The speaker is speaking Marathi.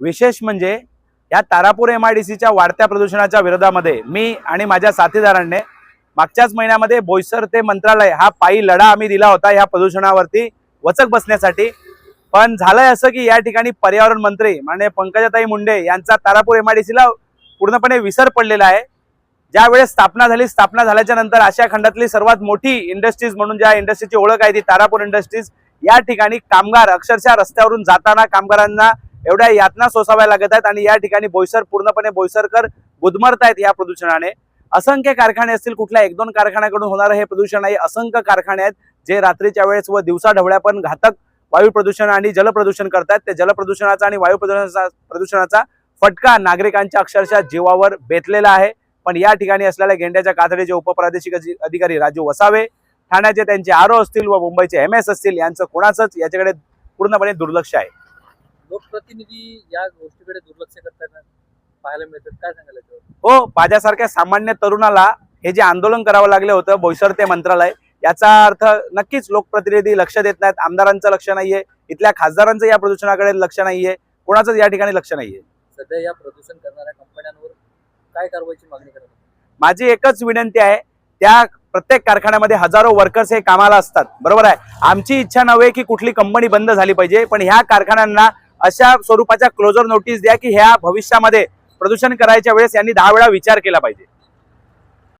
विशेष म्हणजे या तारापूर MIDCच्या वाढत्या प्रदूषणाच्या विरोधामध्ये मी आणि माझ्या साथीदारांनी मागच्याच महिन्यामध्ये बोईसर ते मंत्रालय हा पायी लढा आम्ही दिला होता या प्रदूषणावरती वचक बसण्यासाठी। पण झालंय असं की या ठिकाणी पर्यावरण मंत्री माननीय पंकजाताई मुंडे यांचा तारापूर MIDCला पूर्णपणे विसर पडलेला आहे। ज्या वेळेस स्थापना झाली, स्थापना झाल्याच्या नंतर आशिया खंडातली सर्वात मोठी इंडस्ट्रीज म्हणून ज्या इंडस्ट्रीची ओळख आहे ती तारापूर इंडस्ट्रीज, या ठिकाणी कामगार अक्षरशः रस्त्यावरून जाताना कामगारांना एवढ्या यातना सोसाव्या लागत आहेत आणि या ठिकाणी बोईसर पूर्णपणे बोईसरकर गुदमरतायत या प्रदूषणाने। असंख्य कारखाने असतील, कुठल्या 1-2 कारखान्याकडून होणारं हे प्रदूषण आहे। असंख्य कारखाने आहेत जे रात्रीच्या वेळेस व दिवसा ढवळ्या पण घातक वायू प्रदूषण आणि जल प्रदूषण करतात। ते जल प्रदूषणाचा आणि वायू प्रदूषणाचा फटका नागरिकांच्या अक्षरशः जीवावर बेतलेला आहे। पण या ठिकाणी असलेल्या गेंड्याच्या कातडीचे उपप्रादेशिक अधिकारी राजू वसावे, ठाण्याचे त्यांचे आरो असतील व मुंबईचे MS असतील, यांचं कोणाचंच याच्याकडे पूर्णपणे दुर्लक्ष आहे। लोकप्रतिनिधी या गोष्टीकडे दुर्लक्ष करताना पाहायला मिळतात, काय सांगायला? हो, माझ्यासारख्या सामान्य तरुणाला हे जे आंदोलन करावं लागले होतं बोईसर ते मंत्रालय, याचा अर्थ नक्कीच लोकप्रतिनिधी लक्ष देत नाहीत। आमदारांचं लक्ष नाहीये, इथल्या खासदारांचं या प्रदूषणाकडे लक्ष नाहीये, कोणाचंच या ठिकाणी लक्ष नाहीये। सध्या या प्रदूषण करणाऱ्या कंपन्यांवर काय कारवाईची मागणी करतात? माझी एकच विनंती आहे, त्या प्रत्येक कारखान्यामध्ये हजारो वर्कर्स हे कामाला असतात, बरोबर आहे। आमची इच्छा नव्हे की कुठली कंपनी बंद झाली पाहिजे, पण ह्या कारखान्यांना अशा स्वरूपाच्या क्लोजर नोटीस द्या की ह्या भविष्यामध्ये प्रदूषण करायच्या वेळेस यांनी 10 वेळा विचार केला पाहिजे।